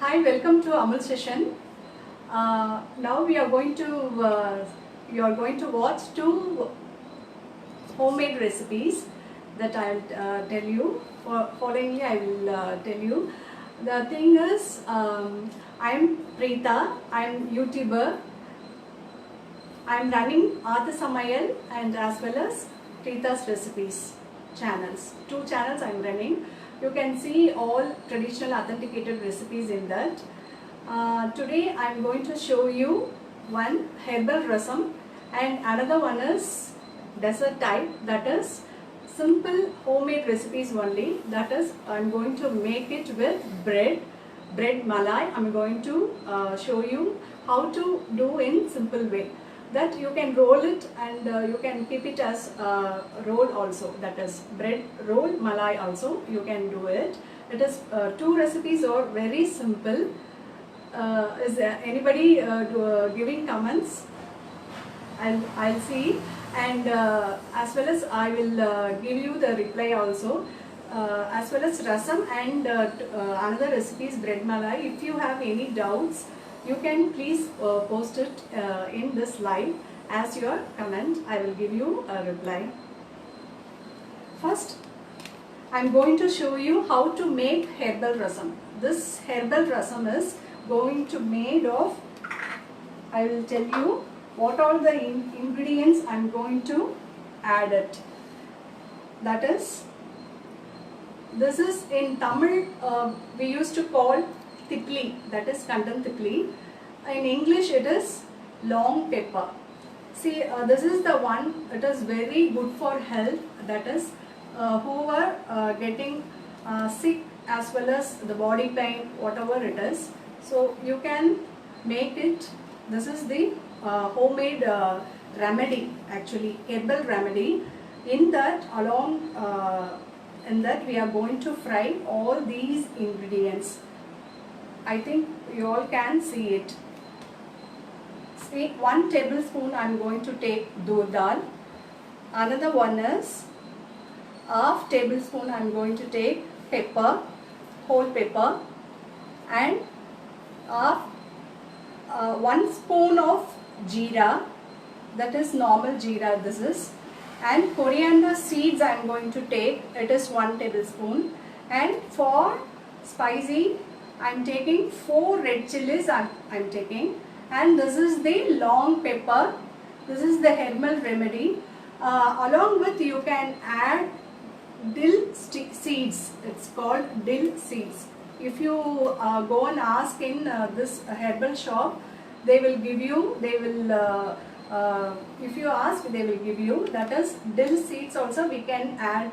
Hi, welcome to Amul session. Now we are going to you are going to watch two homemade recipes that I'll tell you. Followingly, I will tell you. The thing is, I'm Preeta. I'm YouTuber. I'm running Art Samayal and as well as Preeta's Recipes channels. Two channels I'm running. You can see all traditional authenticated recipes in that. Today I'm going to show you one herbal rasam and another one is dessert type, that is simple homemade recipes only. That is, I'm going to make it with bread malai. I'm going to show you how to do in simple way. That you can roll it and you can keep it as roll also, that is bread roll malai also you can do it. It is two recipes are very simple. Is there anybody giving comments? I'll see, and as well as I will give you the reply also, as well as rasam and another recipes bread malai. If you have any doubts, you can please post it in this live as your comment. I will give you a reply. First, I am going to show you how to make herbal rasam. This herbal rasam is going to made of, I will tell you what all the ingredients I am going to add it. That is, this is in Tamil we used to call tipli, that is kandan tipli. In English it is long pepper. See, this is the one, it is very good for health, that is who are getting sick as well as the body pain, whatever it is. So you can make it. This is the homemade remedy, actually herbal remedy. In that in that we are going to fry all these ingredients. I think you all can see it. See, 1 tablespoon I am going to take doodh dal. Another one is half tablespoon I am going to take pepper, whole pepper, and half 1 spoon of jeera, that is normal jeera this is, and coriander seeds I am going to take, it is 1 tablespoon, and for spicy I am taking 4 red chilies I am taking, and this is the long pepper, this is the herbal remedy. Along with you can add dill seeds, it's called dill seeds. If you go and ask in this herbal shop, they will give you, if you ask they will give you, that is dill seeds also we can add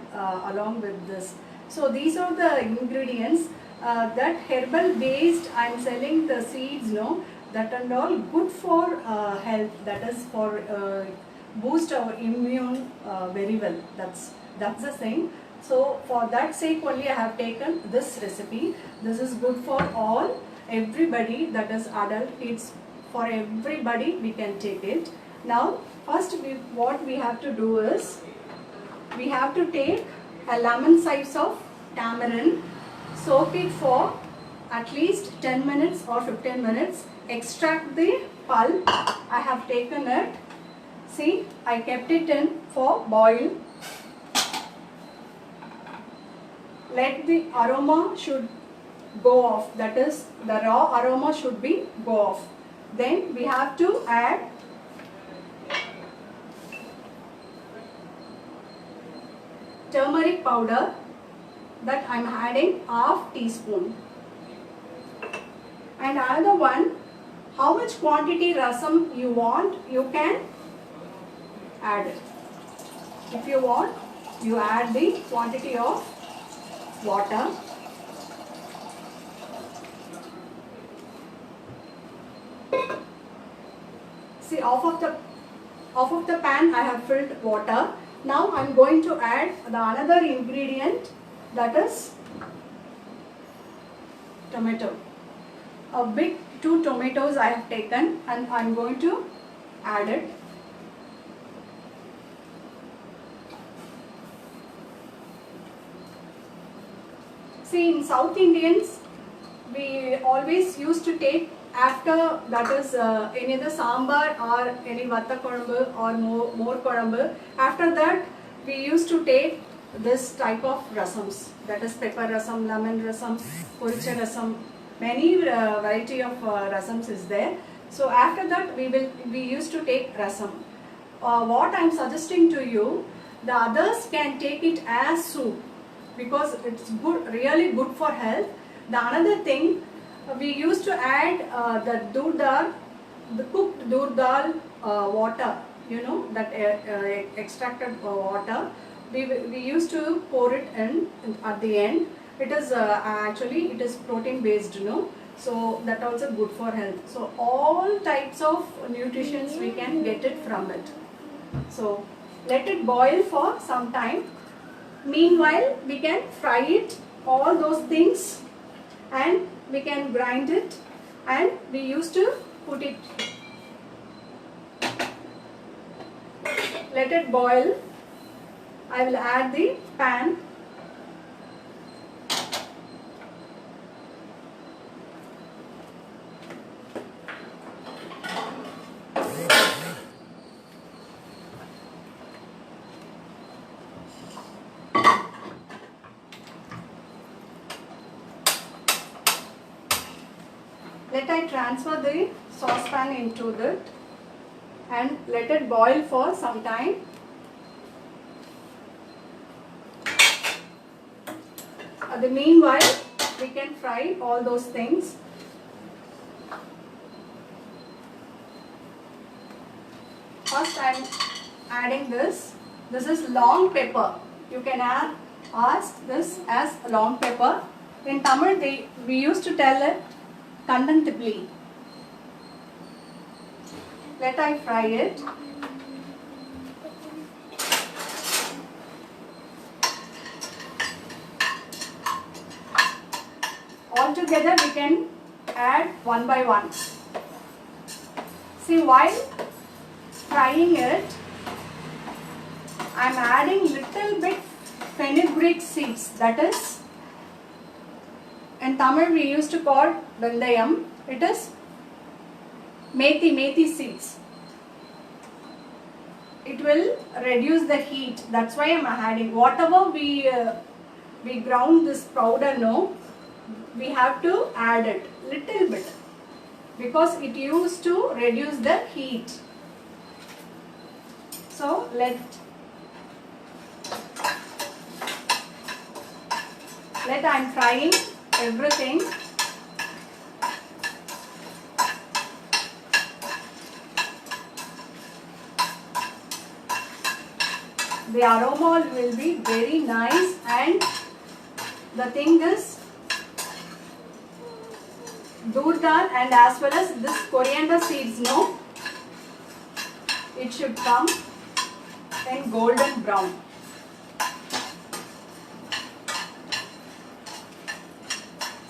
along with this. So these are the ingredients that herbal based I am selling the seeds, no, that and all good for health, that is for boost our immune very well, that's the thing. So for that sake only I have taken this recipe. This is good for all, everybody, that is adult, kids, for everybody we can take it. Now first what we have to do is, we have to take a lemon size of tamarind, soak it for at least 10 minutes or 15 minutes, extract the pulp. I have taken it. See, I kept it in for boil. Let the aroma should go off, that is the raw aroma should be go off. Then we have to add turmeric powder, that I am adding half teaspoon. And another one, how much quantity rasam you want, you can add it. If you want, you add the quantity of water. See, off of the pan I have filled water. Now I am going to add the another ingredient, that is tomato. A big 2 tomatoes I have taken and I am going to add it. See, in South Indians we we always used to take after, that is any other sambar or any vatta korambu or more korambu. After that we used to take this type of rasams, that is pepper rasam, lemon rasam, poricha rasam, many variety of rasams is there. So after that we used to take rasam. What I am suggesting to you, the others can take it as soup because it's good, really good for health. The another thing, we used to add the dur dal, the cooked dur dal water, you know, that extracted water. We used to pour it in at the end. It is actually it is protein based, you know, so that also good for health. So all types of nutritions we can get it from it. So let it boil for some time. Meanwhile we can fry it, all those things, and we can grind it, and we used to put it, let it boil. I will add the pan. Let I transfer the saucepan into that and let it boil for some time. The meanwhile, we can fry all those things. First I am adding this. This is long pepper. You can ask this as long pepper. In Tamil, we used to tell it kandantipli. Let I fry it. All together we can add one by one. See, while frying it, I am adding little bit fenugreek seeds. That is, in Tamil we used to call vendayam. It is methi seeds. It will reduce the heat. That's why I am adding. Whatever we ground this powder, no, we have to add it little bit because it used to reduce the heat. So let I am frying everything. The aroma will be very nice, and the thing is, dur dal and as well as this coriander seeds, no, it should come in golden brown.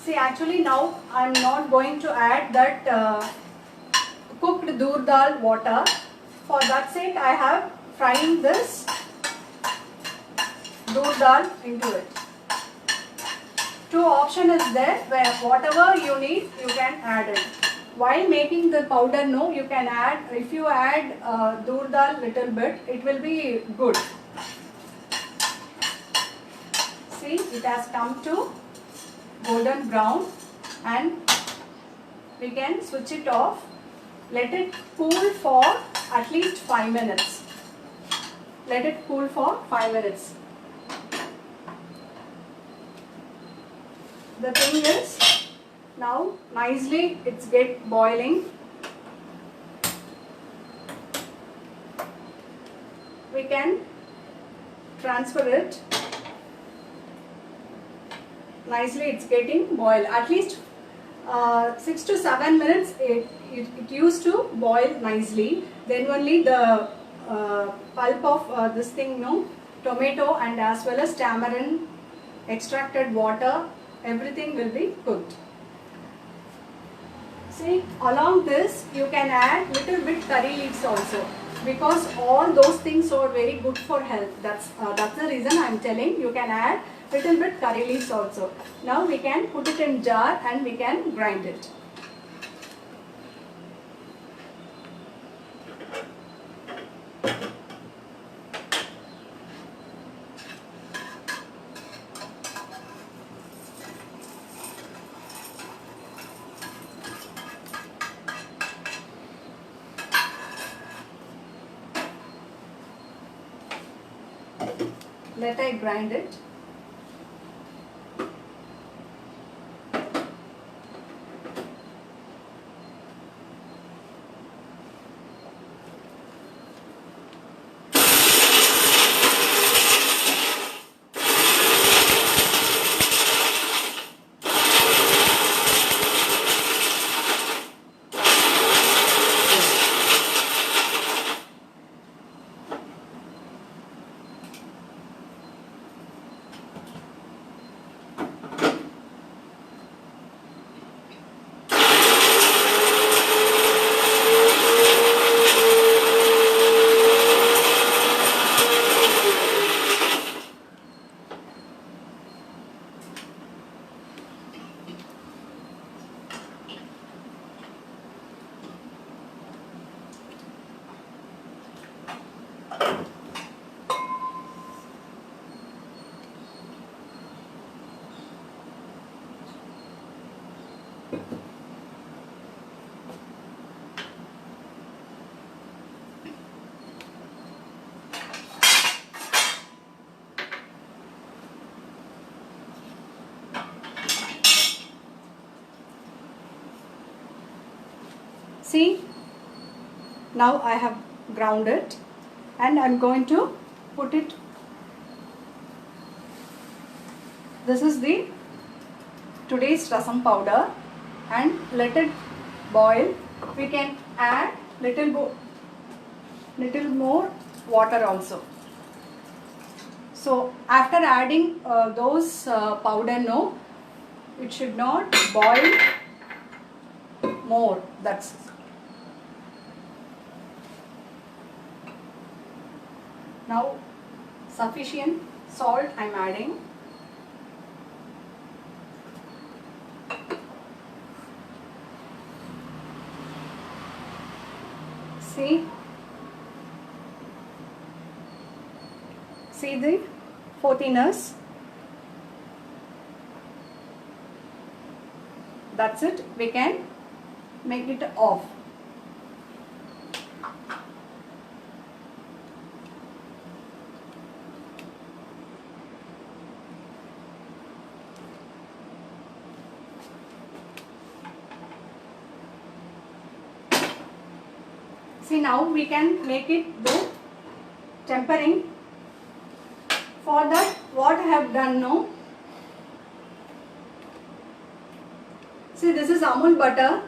See, actually now I am not going to add that cooked dur dal water. For that sake, I have frying this dur dal into it. Two option is there, where whatever you need you can add it. While making the powder, no, you can add, if you add dur dal little bit, it will be good. See, it has come to golden brown, and we can switch it off. Let it cool for at least 5 minutes. Let it cool for 5 minutes. The thing is, now nicely it's get boiling. We can transfer it. Nicely it's getting boiled. At least 6 to 7 minutes it used to boil nicely. Then only the pulp of this thing, no, tomato and as well as tamarind, extracted water, everything will be cooked. See, along this you can add little bit curry leaves also, because all those things are very good for health. That's the reason I am telling you can add little bit curry leaves also. Now we can put it in jar and we can grind it. Let I grind it. See, now I have ground it and I am going to put it. This is the today's rasam powder and let it boil. We can add little more water also. So after adding those powder, no, it should not boil more. That's now sufficient salt I am adding. See the fourthiness. That's it. We can make it off. See, now we can make it the tempering. For that, what I have done now, see, this is Amul butter.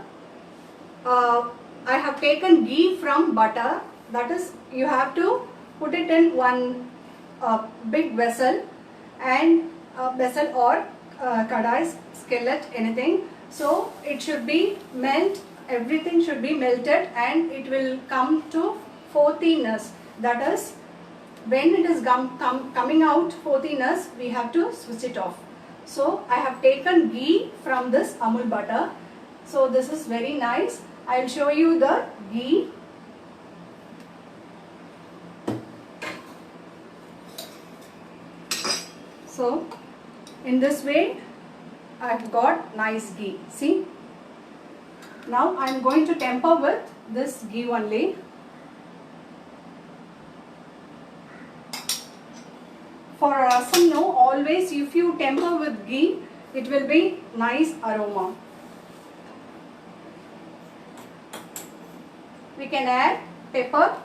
I have taken ghee from butter. That is, you have to put it in one big vessel and vessel or kadai, skillet, anything. So it should be melt. Everything should be melted and it will come to fourthiness. That is, when it is coming out fourthiness, we have to switch it off. So I have taken ghee from this Amul butter. So this is very nice. I will show you the ghee. So in this way I have got nice ghee. See, now I am going to temper with this ghee only. For rasam, no, always if you temper with ghee, it will be nice aroma. We can add pepper.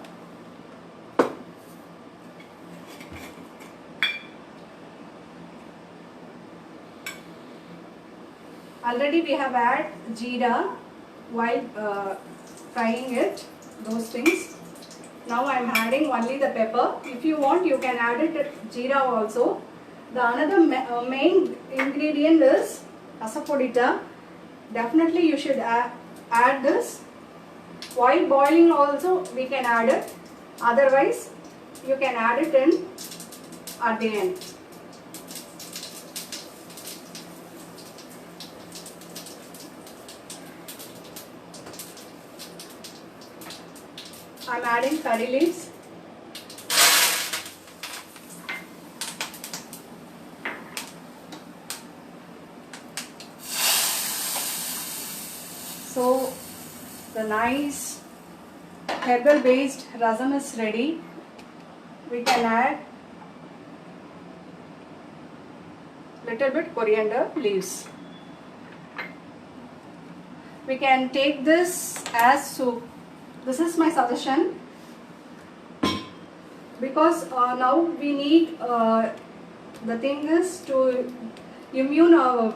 Already we have added jeera while frying it, those things. Now I am adding only the pepper. If you want, you can add it jeera also. The another main ingredient is rasapodita. Definitely you should add this. While boiling also we can add it. Otherwise you can add it in at the end. I'm adding curry leaves. So the nice herbal based rasam is ready. We can add little bit coriander leaves. We can take this as soup. This is my suggestion, because now we need, the thing is to immune our,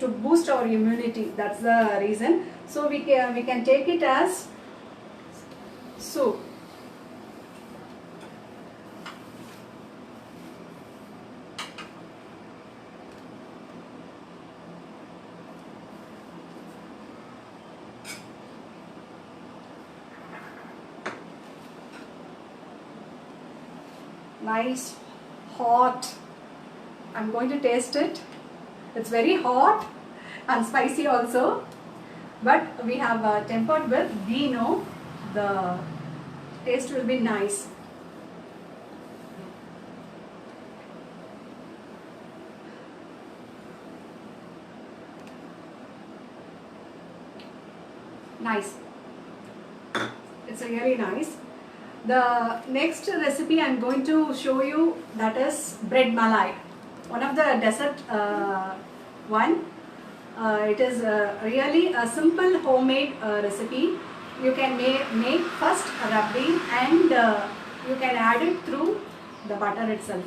to boost our immunity. That's the reason. So we can take it as soup. Nice, hot. I'm going to taste it. It's very hot and spicy also, but we have tempered with ghee, no? The taste will be nice. Nice. It's really nice. The next recipe I'm going to show you, that is bread malai, one of the dessert one. It is really a simple homemade recipe. You can make first rabdi, and you can add it through the butter itself.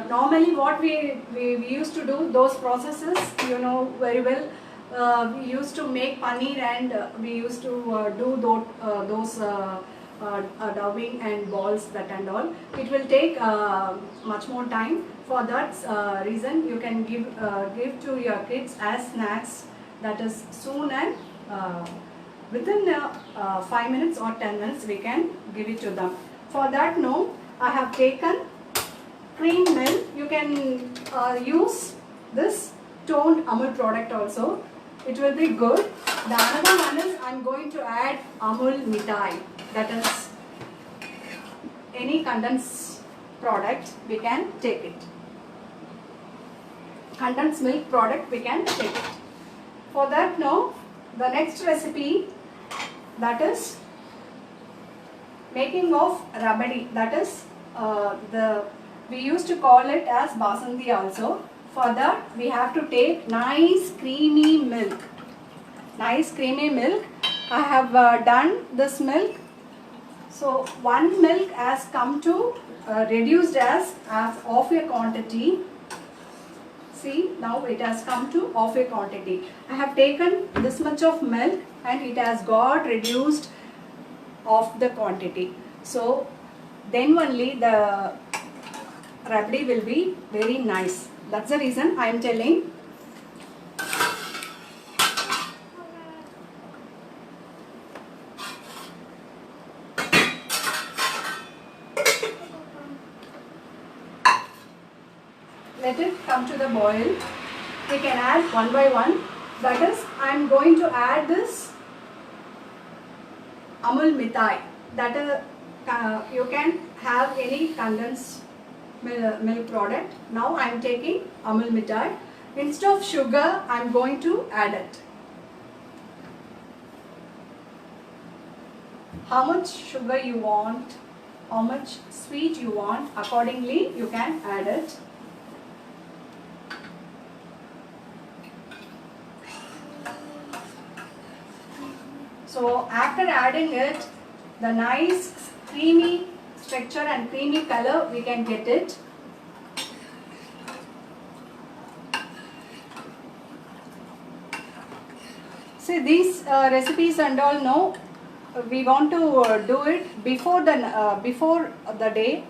Normally what we used to do, those processes, you know very well. We used to make paneer, and we used to do those doubling and balls, that and all. It will take much more time. For that reason, you can give to your kids as snacks, that is soon, and within 5 minutes or 10 minutes we can give it to them. For that, no, I have taken cream milk. You can use this toned Amul product also. It will be good. The another one is, I am going to add Amul Mithai, that is any condensed product we can take it. Condensed milk product we can take it. For that, no, the next recipe, that is making of rabadi, that is we used to call it as basandi also. For that, we have to take nice creamy milk. Nice creamy milk. I have done this milk. So one milk has come to reduced as of a quantity. See, now it has come to of a quantity. I have taken this much of milk, and it has got reduced of the quantity. So then only the rabdi will be very nice. That's the reason I am telling. Let it come to the boil. We can add one by one. That is, I am going to add this Amul Mithai. That is, you can have any condensed milk product. Now I am taking Amul Mithai. Instead of sugar, I am going to add it. How much sugar you want, how much sweet you want, accordingly you can add it. So after adding it, the nice creamy texture and creamy color, we can get it. See, these recipes and all, no, we want to do it before the day.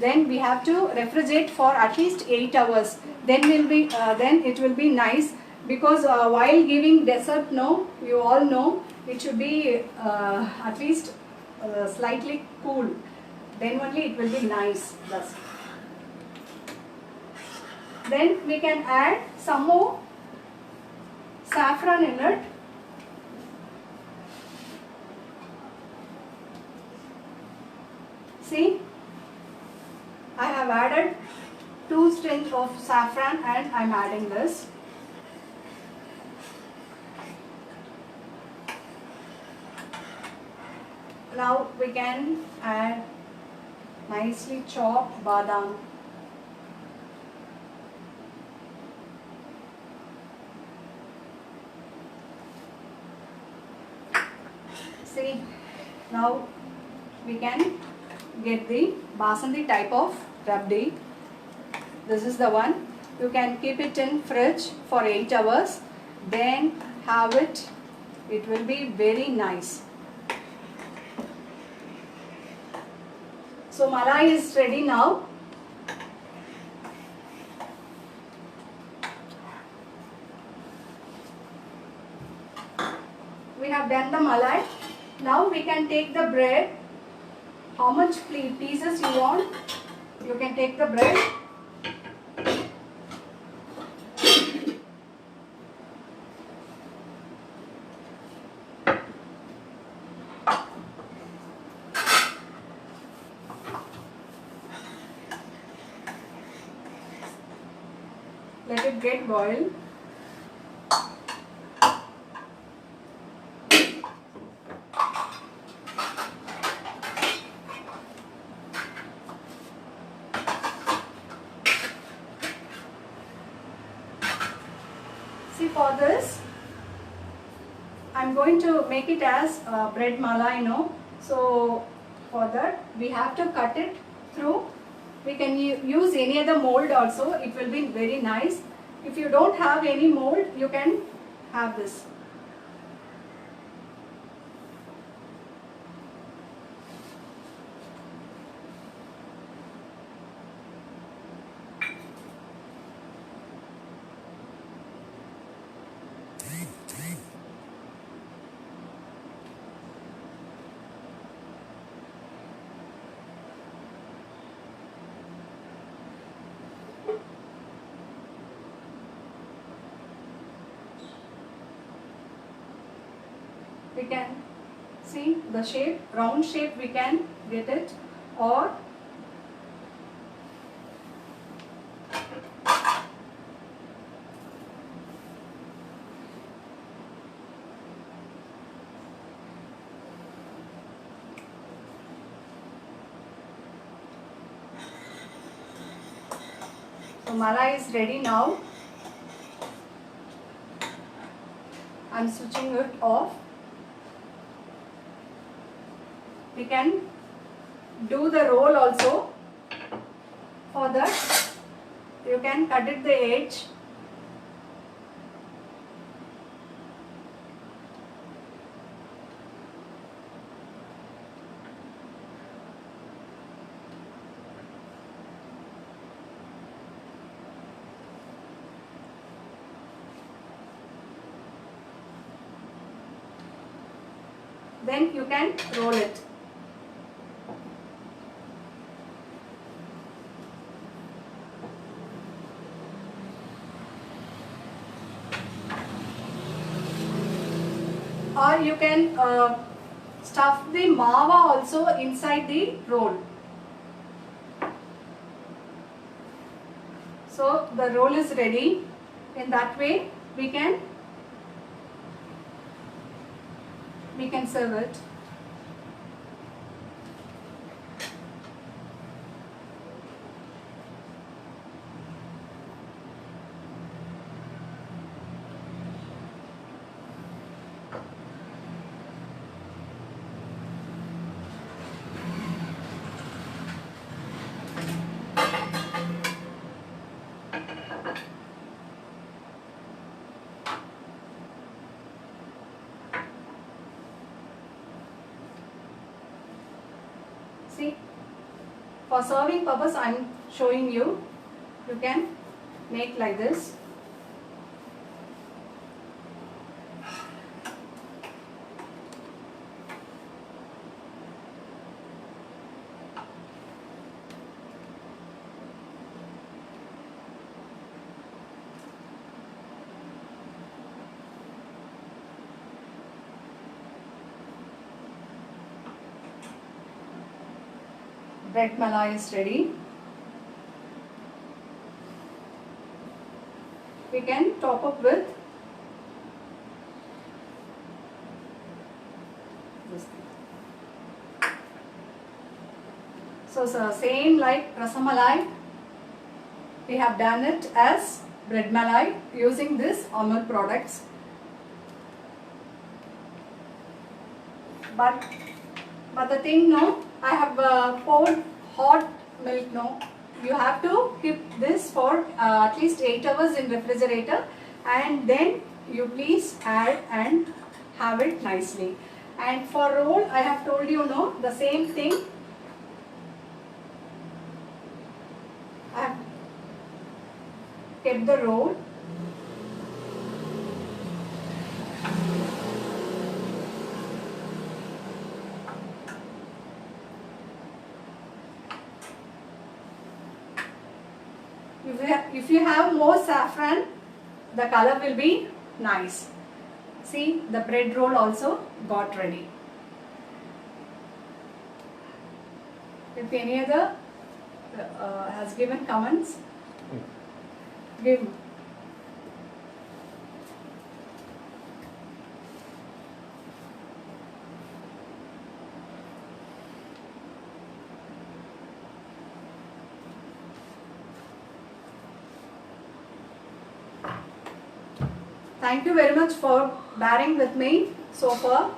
Then we have to refrigerate for at least 8 hours. Then it will be nice, because while giving dessert, no, you all know it should be at least slightly cool. Then only it will be nice. Thus. Then we can add some more saffron in it. added 2 strings of saffron and I'm adding this. Now we can add nicely chopped badam. See, now we can get the basmati type of rabdi. This is the one. You can keep it in fridge for 8 hours. Then have it. It will be very nice. So malai is ready now. We have done the malai. Now we can take the bread. How much pieces you want? You can take the bread. Let it get boiled. See, for this, I'm going to make it as bread malai, So for that, we have to cut it through. We can use any other mold also. It will be very nice. If you don't have any mold, you can have this. We can see the shape, round shape we can get it, or so malai is ready now. I'm switching it off. We can do the roll also. For that, you can cut it the edge. Then you can roll it. Or you can stuff the mava also inside the roll. So the roll is ready. In that way we can serve it. See, for serving purpose I am showing you. You can make like this. Bread malai is ready. we can top up with this thing. So same like rasamalai, we have done it as bread malai using this Amul products. But the thing, no, I have poured hot milk, no. You have to keep this for at least 8 hours in refrigerator, and then you please add and have it nicely. And for roll, I have told you, no, the same thing. I have kept the roll. If you have more saffron, the color will be nice. See, the bread roll also got ready. If any other has given comments, give. Thank you very much for bearing with me so far.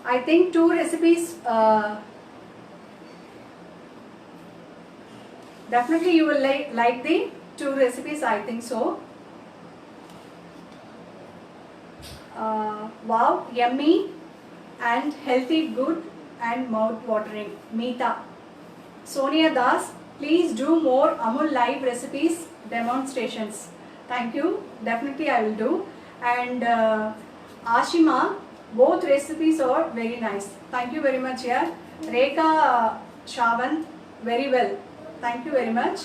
I think 2 recipes, definitely you will like the 2 recipes, I think so. Wow, yummy and healthy, good and mouth watering. Meeta. Sonia Das, please do more Amul live recipes demonstrations. Thank you. Definitely I will do. And Ashima, both recipes are very nice. Thank you very much. Yeah. Rekha Shavant, very well. Thank you very much.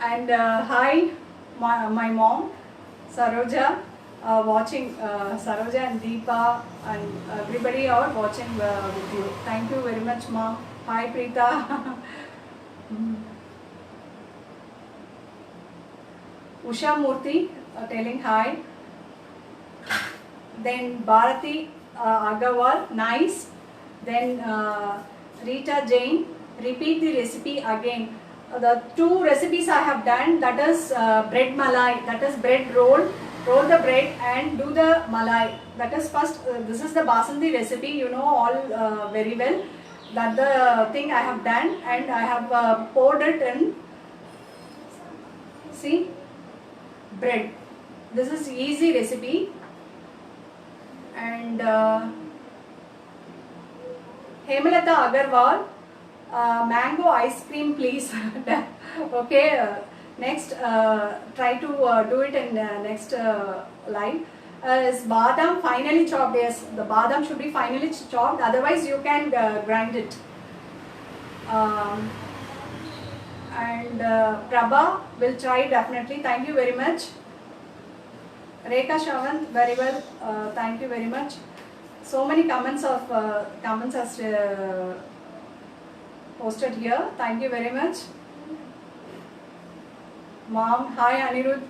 And hi, my mom, Saroja. Watching Saroja and Deepa and everybody are watching with you. Thank you very much, Ma. Hi, Preeta. Usha Murthy telling hi. Then Bharati Agarwal, nice. Then Rita Jain, repeat the recipe again. The 2 recipes I have done, that is bread malai, that is bread roll. Roll the bread and do the malai. That is first, this is the basmati recipe, you know all very well. That the thing I have done, and I have poured it in, see, bread. This is easy recipe. And Hemalata Agarwal, mango ice cream please. Okay. Next, try to do it in next live. Is badam finally chopped? Yes, the badam should be finally chopped. Otherwise, you can grind it. And Prabha will try definitely. Thank you very much. Rekha Shavant, very well. Thank you very much. So many comments as posted here. Thank you very much. Mom, hi Anirudh.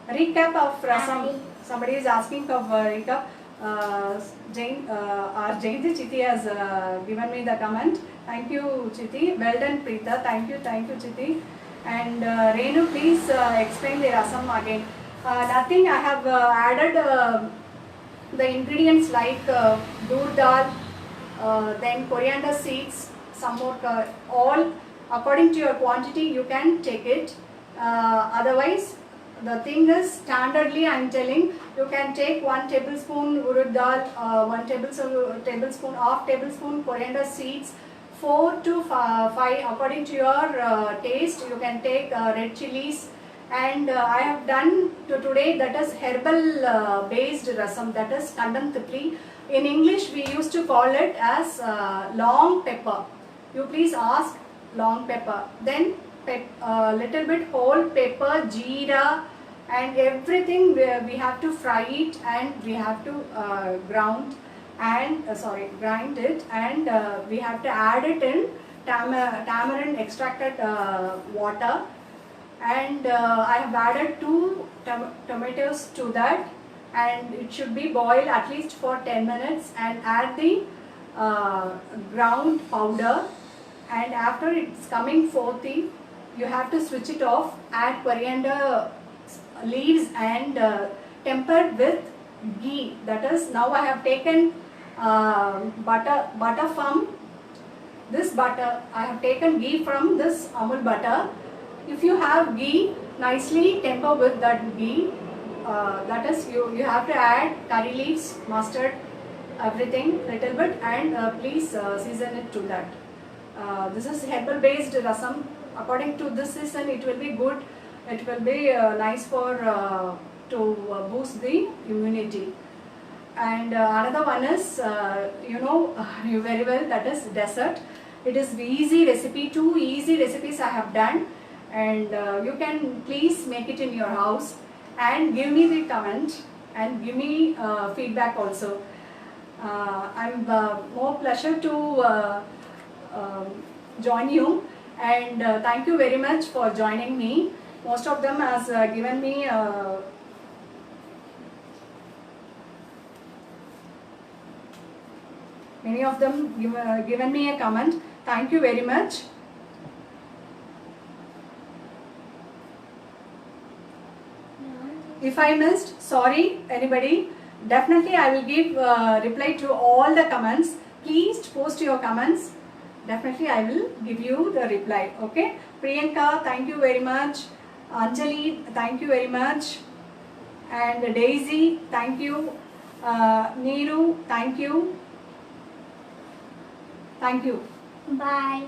Recap of rasam. Somebody is asking for recap. Jain, our Jayanti Chiti has given me the comment. Thank you, Chiti. Well done, Preeta. Thank you, Chiti. And Renu, please explain the rasam again. Nothing. I have added the ingredients like dood dal, then coriander seeds, some more, all according to your quantity you can take it. Otherwise, the thing is standardly I am telling, you can take 1 tablespoon urud dal, 1 tablespoon, half tablespoon coriander seeds, 4 to 5 according to your taste. You can take red chilies. And I have done today, that is herbal based rasam, that is kandam tipli. In English we used to call it as long pepper. You please ask long pepper. Then little bit whole pepper, jeera, and everything we have to fry it, and we have to grind it, and we have to add it in tamarind extracted water, and I have added 2 tomatoes to that, and it should be boiled at least for 10 minutes, and add the ground powder, and after it's coming forthy, you have to switch it off, add coriander leaves, and tempered with ghee. That is, now I have taken butter from this butter. I have taken ghee from this Amul butter. If you have ghee, nicely temper with that ghee. That is, you have to add curry leaves, mustard, everything little bit, and please season it to that. This is herbal based rasam. According to this season, it will be good. It will be nice for to boost the immunity. And another one is, you very well, that is dessert. It is easy recipe, 2 easy recipes I have done, and you can please make it in your house and give me the comment and give me feedback also. I'm more pleasure to join you, and thank you very much for joining me. Most of them has given me many of them given me a comment. Thank you very much. If I missed, sorry anybody. Definitely I will give reply to all the comments. Please post your comments. Definitely I will give you the reply. Okay. Priyanka, thank you very much. Anjali, thank you very much. And Daisy, thank you. Neeru, thank you. Thank you. Bye.